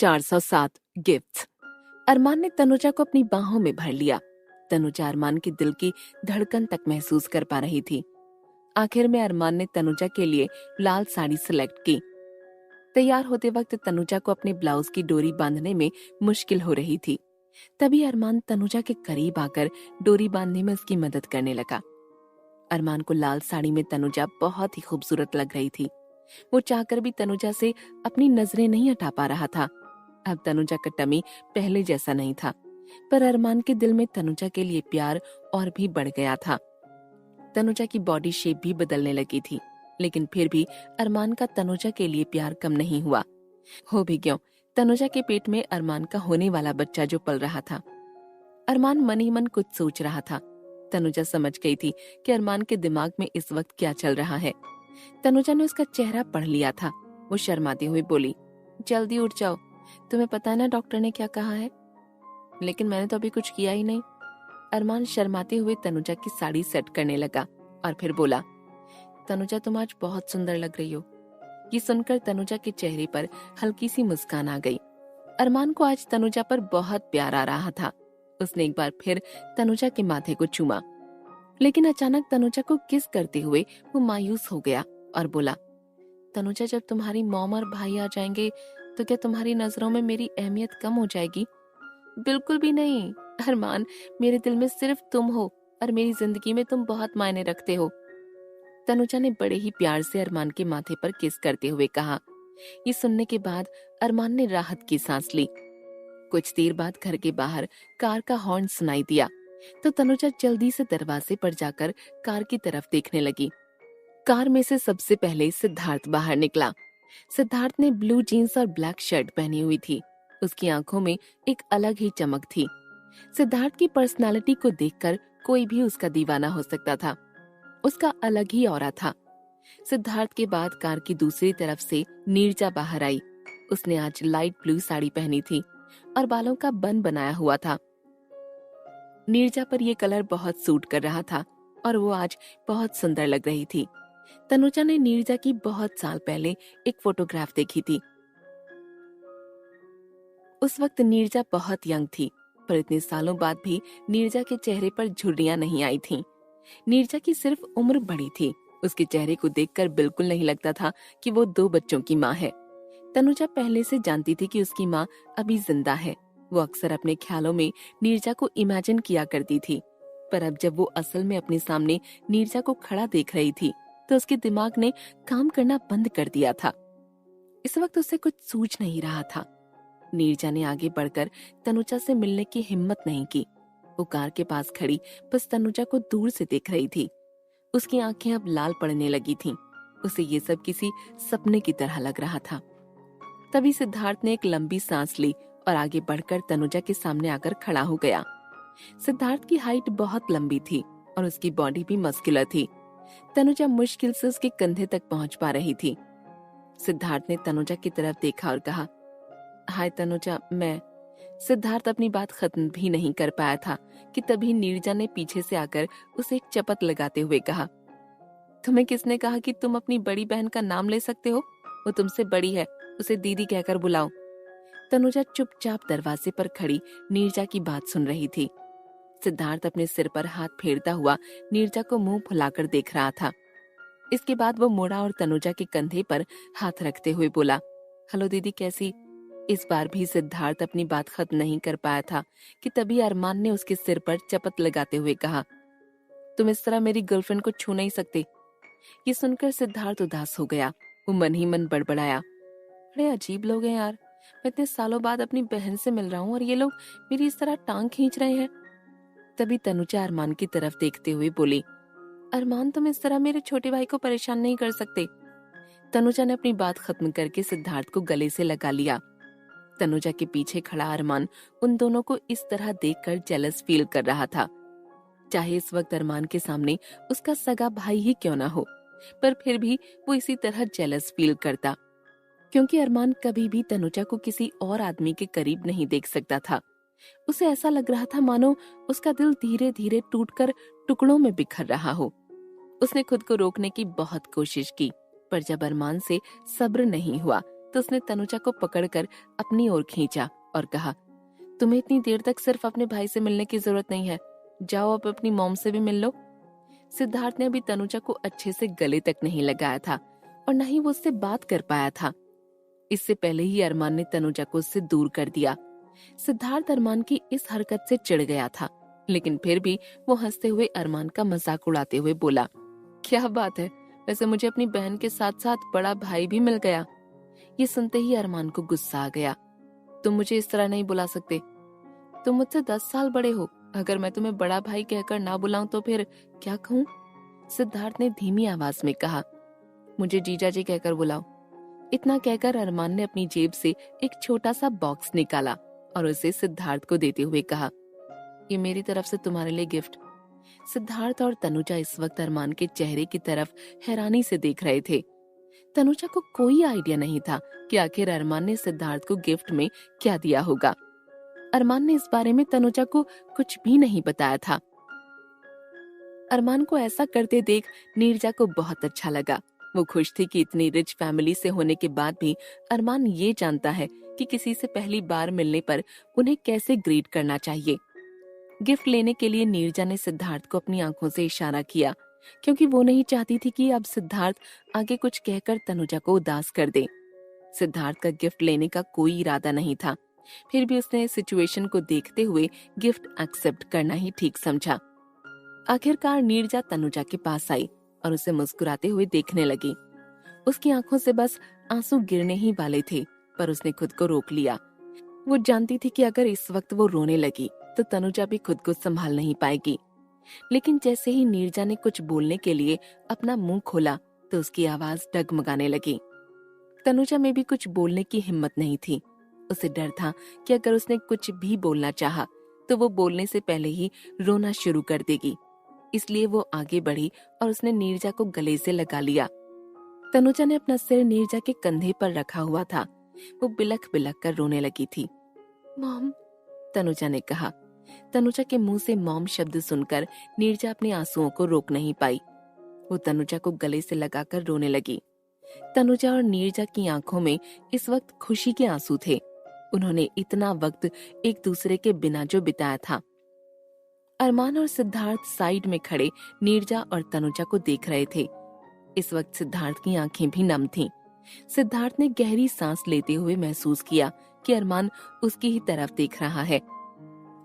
407 gifts. अरमान ने तनुजा को अपनी बाहों में भर लिया। तनुजा अरमान के दिल की धड़कन तक महसूस कर पा रही थी। आखिर में अरमान ने तनुजा के लिए लाल साड़ी सिलेक्ट की। तैयार होते वक्त तनुजा को अपने ब्लाउज की डोरी बांधने में मुश्किल हो रही थी। तभी अरमान तनुजा के करीब आकर डोरी बांधने में उसकी मदद करने लगा। अरमान को लाल साड़ी में तनुजा बहुत ही खूबसूरत लग रही थी। वो चाहकर भी तनुजा से अपनी नजरें नहीं हटा पा रहा था। अब तनुजा का टमी पहले जैसा नहीं था, पर अरमान के दिल में तनुजा के लिए प्यार और भी बढ़ गया था। तनुजा की बॉडी शेप भी बदलने लगी थी, लेकिन फिर भी अरमान का तनुजा के लिए प्यार कम नहीं हुआ। हो भी क्यों, तनुजा के पेट में अरमान का होने वाला बच्चा जो पल रहा था। अरमान मन ही मन कुछ सोच रहा था। तनुजा समझ गई थी कि अरमान के दिमाग में इस वक्त क्या चल रहा है। तनुजा ने उसका चेहरा पढ़ लिया था। वो शर्माते हुए बोली, जल्दी उठ जाओ, तुम्हें पता है ना डॉक्टर ने क्या कहा है। लेकिन मैंने तो अभी कुछ किया ही नहीं। अरमान शर्माते हुए तनुजा की साड़ी सेट करने लगा और फिर बोला, तनुजा तुम आज बहुत सुंदर लग रही हो। ये सुनकर तनुजा के चेहरे पर हल्की सी मुस्कान आ गई। अरमान को आज तनुजा पर बहुत प्यार आ रहा था। उसने एक बार फिर तनुजा के माथे को चूमा, लेकिन अचानक तनुजा को किस करते हुए वो मायूस हो गया और बोला, तनुजा जब तुम्हारी मॉम और भाई आ जाएंगे तो क्या तुम्हारी नजरों में मेरी अहमियत कम हो जाएगी? बिल्कुल भी नहीं अरमान, मेरे दिल में सिर्फ तुम हो और मेरी जिंदगी में तुम बहुत मायने रखते हो। तनुजा ने बड़े ही प्यार से अरमान के माथे पर किस करते हुए कहा। ये सुनने के बाद अरमान ने राहत की सांस ली। कुछ देर बाद घर के बाहर कार का हॉर्न सुनाई दिया तो तनुजा जल्दी से दरवाजे पर जाकर कार की तरफ देखने लगी। कार में से सबसे पहले सिद्धार्थ बाहर निकला। सिद्धार्थ ने ब्लू जीन्स और ब्लैक शर्ट पहनी हुई थी। उसकी आंखों में एक अलग ही चमक थी। सिद्धार्थ की पर्सनालिटी को देखकर कोई भी उसका दीवाना हो सकता था। उसका अलग ही ऑरा था। सिद्धार्थ के बाद कार की दूसरी तरफ से नीरजा बाहर आई। उसने आज लाइट ब्लू साड़ी पहनी थी और बालों का बन बनाया हुआ था। नीरजा पर यह कलर बहुत सूट कर रहा था और वो आज बहुत सुंदर लग रही थी। तनुजा ने नीरजा की बहुत साल पहले एक फोटोग्राफ देखी थी। उस वक्त नीरजा बहुत यंग थी, पर इतने सालों बाद भी नीरजा के चेहरे पर झुर्रियां नहीं आई थीं। नीरजा की सिर्फ उम्र बड़ी थी। उसके चेहरे को देखकर बिल्कुल नहीं लगता था कि वो 2 बच्चों की माँ है। तनुजा पहले से जानती थी कि उसकी माँ अभी जिंदा है। वो अक्सर अपने ख्यालों में नीरजा को इमेजिन किया करती थी, पर अब जब वो असल में अपने सामने नीरजा को खड़ा देख रही थी तो उसके दिमाग ने काम करना बंद कर दिया था। इस वक्त उसे कुछ सूझ नहीं रहा था। नीरजा ने आगे बढ़कर तनुजा से मिलने की हिम्मत नहीं की। वो कार के पास खड़ी बस तनुजा को दूर से देख रही थी। उसकी आंखें अब लाल पड़ने लगी थीं। उसे ये सब किसी सपने की तरह लग रहा था। तभी सिद्धार्थ ने एक लंबी सांस ली और आगे बढ़कर तनुजा के सामने आकर खड़ा हो गया। सिद्धार्थ की हाइट बहुत लंबी थी और उसकी बॉडी भी मस्कुलर थी। तनुजा मुश्किल से उसके कंधे तक पहुंच पा रही थी। सिद्धार्थ ने तनुजा की तरफ देखा और कहा, हाय तनुजा, मैं। सिद्धार्थ अपनी बात खत्म भी नहीं कर पाया था कि तभी नीरजा ने पीछे से आकर उसे एक चपत लगाते हुए कहा, तुम्हें किसने कहा कि तुम अपनी बड़ी बहन का नाम ले सकते हो? वो तुमसे बड़ी है, उसे दीदी कहकर बुलाओ। तनुजा चुपचाप दरवाजे पर खड़ी नीरजा की बात सुन रही थी। सिद्धार्थ अपने सिर पर हाथ फेरता हुआ नीरजा को मुंह फुलाकर देख रहा था। इसके बाद वो मुड़ा और तनुजा के कंधे पर हाथ रखते हुए बोला, हेलो दीदी, कैसी? इस बार भी सिद्धार्थ अपनी बात खत्म नहीं कर पाया था कि तभी अरमान ने उसके सिर पर चपत लगाते हुए कहा, तुम इस तरह मेरी गर्लफ्रेंड को छू नहीं सकते। ये सुनकर सिद्धार्थ उदास हो गया। वो मन ही मन बड़बड़ाया, बड़े अजीब लोग हैं यार। मैं इतने सालों बाद अपनी बहन से मिल रहा हूँ और ये लोग मेरी इस तरह टांग खींच रहे हैं। तभी तनुजा अरमान की तरफ देखते हुए बोली, अरमान, तुम इस तरह मेरे छोटे भाई को परेशान नहीं कर सकते। तनुजा ने अपनी बात खत्म करके सिद्धार्थ को गले से लगा लिया। तनुजा के पीछे खड़ा अरमान उन दोनों को इस तरह देखकर जेलस फील कर रहा था। चाहे इस वक्त अरमान के सामने उसका सगा भाई ही क्यों ना हो, पर फिर भी वो इसी तरह जेलस फील करता, क्योंकि अरमान कभी भी तनुजा को किसी और आदमी के करीब नहीं देख सकता था। उसे ऐसा लग रहा था मानो उसका दिल धीरे धीरे टूटकर टुकड़ों में बिखर रहा हो। उसने खुद को रोकने की बहुत कोशिश की, पर जब अरमान से सब्र नहीं हुआ तो उसने तनुजा को पकड़कर अपनी ओर खींचा और कहा, तुम्हें इतनी देर तक सिर्फ अपने भाई से मिलने की जरूरत नहीं है, जाओ अब अपनी मॉम से भी मिल लो। सिद्धार्थ ने अभी तनुजा को अच्छे से गले तक नहीं लगाया था और न ही वो उससे बात कर पाया था। इससे पहले ही अरमान ने तनुजा को उससे दूर कर दिया। सिद्धार्थ अरमान की इस हरकत से चिढ़ गया था, लेकिन फिर भी वो हंसते हुए अरमान का मजाक उड़ाते हुए बोला, क्या बात है, वैसे मुझे अपनी बहन के साथ साथ बड़ा भाई भी मिल गया। ये सुनते ही अरमान को गुस्सा आ गया। तुम मुझे इस तरह नहीं बुला सकते, तुम मुझसे 10 साल बड़े हो, अगर मैं तुम्हें बड़ा भाई कहकर ना बुलाऊं तो फिर क्या कहूं? सिद्धार्थ ने धीमी आवाज में कहा, मुझे जीजा जी कहकर बुलाओ। इतना कहकर अरमान ने अपनी जेब से एक छोटा सा बॉक्स निकाला और उसे सिद्धार्थ को देते हुए कहा, ये मेरी तरफ से तुम्हारे लिए गिफ्ट। सिद्धार्थ और तनुजा इस वक्त अरमान के चेहरे की तरफ हैरानी से देख रहे थे। तनुजा को कोई आइडिया नहीं था कि आखिर अरमान ने सिद्धार्थ को गिफ्ट में क्या दिया होगा। अरमान ने इस बारे में तनुजा को कुछ भी नहीं बताया था। अरमान को ऐसा करते देख नीरजा को बहुत अच्छा लगा। वो खुश थी कि इतनी रिच फैमिली से होने के बाद भी अरमान ये जानता है कि किसी से पहली बार मिलने पर उन्हें कैसे ग्रीट करना चाहिए। गिफ्ट लेने के लिए नीरजा ने सिद्धार्थ को अपनी आंखों से इशारा किया, क्योंकि वो नहीं चाहती थी कि अब सिद्धार्थ आगे कुछ कहकर तनुजा को उदास कर दे। सिद्धार्थ का गिफ्ट लेने का कोई इरादा नहीं था, फिर भी उसने सिचुएशन को देखते हुए गिफ्ट एक्सेप्ट करना ही ठीक समझा। आखिरकार नीरजा तनुजा के पास आई और उसे मुस्कुराते हुए देखने लगी। उसकी आंखों से बस आंसू गिरने ही वाले थे, पर उसने खुद को रोक लिया। वो जानती थी कि अगर इस वक्त वो रोने लगी तो तनुजा भी खुद को संभाल नहीं पाएगी। लेकिन जैसे ही नीरजा ने कुछ बोलने के लिए अपना मुंह खोला तो उसकी आवाज डगमगाने लगी। तनुजा में भी कुछ बोलने की हिम्मत नहीं थी। उसे डर था कि अगर उसने कुछ भी बोलना चाहा तो वो बोलने से पहले ही रोना शुरू कर देगी। इसलिए वो आगे बढ़ी और उसने नीरजा को गले से लगा लिया। तनुजा ने अपना सिर नीरजा के कंधे पर रखा हुआ था। वो बिलख बिलख कर रोने लगी थी। मॉम, तनुजा ने कहा। तनुजा के मुंह से मॉम शब्द सुनकर नीरजा अपने आंसुओं को रोक नहीं पाई। वो तनुजा को गले से लगाकर रोने लगी। तनुजा और नीरजा की आंखों में इस वक्त खुशी के आंसू थे। उन्होंने इतना वक्त एक दूसरे के बिना जो बिताया था। अरमान और सिद्धार्थ साइड में खड़े नीरजा और तनुजा को देख रहे थे। इस वक्त सिद्धार्थ की आंखें भी नम थीं। सिद्धार्थ ने गहरी सांस लेते हुए महसूस किया कि अरमान उसकी ही तरफ देख रहा है।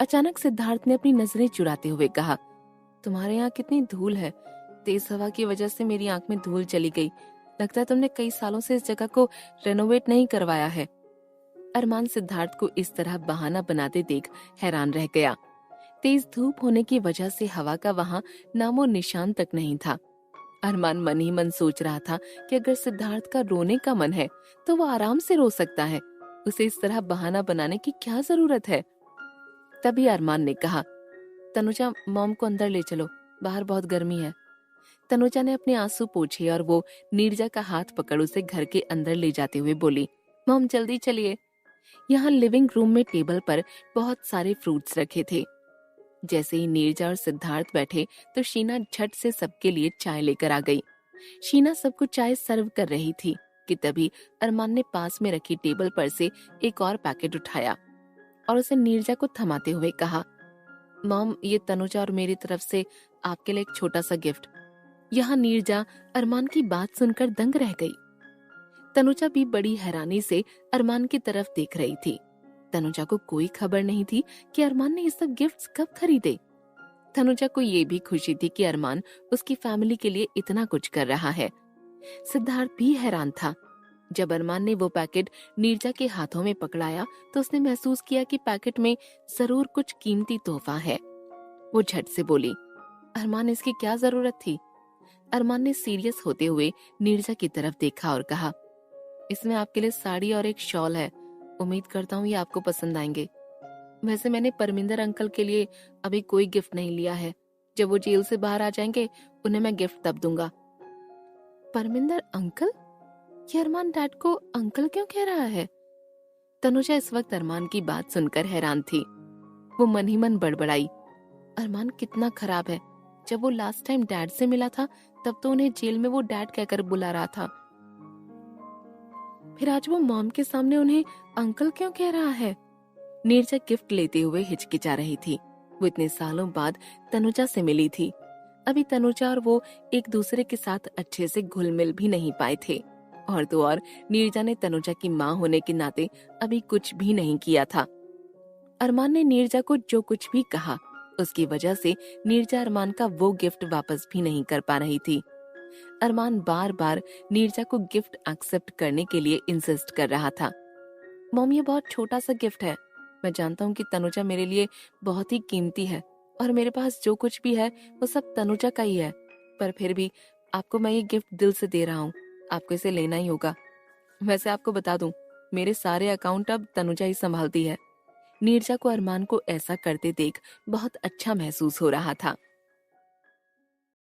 अचानक सिद्धार्थ ने अपनी नजरें चुराते हुए कहा, तुम्हारे यहाँ कितनी धूल है, तेज हवा की वजह से मेरी आंख में धूल चली गई। लगता है तुमने कई सालों से इस जगह को रेनोवेट नहीं करवाया है। अरमान सिद्धार्थ को इस तरह बहाना बनाते देख हैरान रह गया। तेज धूप होने की वजह से हवा का वहां नामो निशान तक नहीं था। अरमान मन ही मन सोच रहा था कि अगर सिद्धार्थ का रोने का मन है तो वो आराम से रो सकता है, उसे इस तरह बहाना बनाने की क्या जरूरत है। तभी अरमान ने कहा, तनुजा, मॉम को अंदर ले चलो, बाहर बहुत गर्मी है। तनुजा ने अपने आंसू पोंछे और वो नीरजा का हाथ पकड़ उसे घर के अंदर ले जाते हुए बोली, मॉम जल्दी चलिए। यहाँ लिविंग रूम में टेबल पर बहुत सारे फ्रूट्स रखे थे। जैसे ही नीरजा और सिद्धार्थ बैठे तो शीना झट से सबके लिए चाय लेकर आ गई। शीना सबको चाय सर्व कर रही थी कि तभी अरमान ने पास में रखी टेबल पर से एक और पैकेट उठाया और उसे नीरजा को थमाते हुए कहा, मॉम, ये तनुजा और मेरी तरफ से आपके लिए एक छोटा सा गिफ्ट। यहाँ नीरजा अरमान की बात सुनकर दंग रह गई। तनुजा भी बड़ी हैरानी से अरमान की तरफ देख रही थी। तनुजा को कोई खबर नहीं थी कि अरमान ने ये सब गिफ्ट्स कब खरीदे। तनुजा को ये भी खुशी थी कि अरमान उसकी फैमिली के लिए इतना कुछ कर रहा है। सिद्धार्थ भी हैरान था। जब अरमान ने वो पैकेट नीरजा के हाथों में पकड़ाया तो उसने महसूस किया कि पैकेट में जरूर कुछ कीमती तोहफा है। वो झट से बोली, अरमान, इसकी क्या जरूरत थी? अरमान ने सीरियस होते हुए नीरजा की तरफ देखा और कहा, इसमें आपके लिए साड़ी और एक शॉल है, उम्मीद करता हूँ ये आपको पसंद आएंगे। वैसे मैंने परमिंदर अंकल के लिए अभी कोई गिफ्ट नहीं लिया है, जब वो जेल से बाहर आ जाएंगे उन्हें मैं गिफ्ट तब दूंगा। परमिंदर अंकल? ये अरमान डैड को अंकल क्यों कह रहा है? तनुजा इस वक्त अरमान की बात सुनकर हैरान थी। वो मन ही मन बड़बड़ाई, अरमान कितना खराब है। जब वो लास्ट टाइम डैड से मिला था तब तो उन्हें जेल में वो डैड कहकर बुला रहा था। फिर आज वो मॉम के सामने उन्हें अंकल क्यों कह रहा है? नीरजा गिफ्ट लेते हुए हिचकिचा रही थी। वो इतने सालों बाद तनुजा से मिली थी। अभी तनुजा और वो एक दूसरे के साथ अच्छे से घुल मिल भी नहीं पाए थे। और तो और नीरजा ने तनुजा की माँ होने के नाते अभी कुछ भी नहीं किया था। अरमान ने नीरजा को जो कुछ भी कहा, उसकी वजह से नीरजा अरमान का वो गिफ्ट वापस भी नहीं कर पा रही थी। अरमान बार बार नीरजा को गिफ्ट एक्सेप्ट करने के लिए इंसिस्ट कर रहा था। मॉम, ये बहुत छोटा सा गिफ्ट है। मैं जानता हूँ कि तनुजा मेरे लिए बहुत ही कीमती है और मेरे पास जो कुछ भी है वो सब तनुजा का ही है, पर फिर भी आपको मैं ये गिफ्ट दिल से दे रहा हूँ। आपको इसे लेना ही होगा। वैसे आपको बता दूं, मेरे सारे अकाउंट अब तनुजा ही संभालती है। नीरजा को अरमान को ऐसा करते देख बहुत अच्छा महसूस हो रहा था।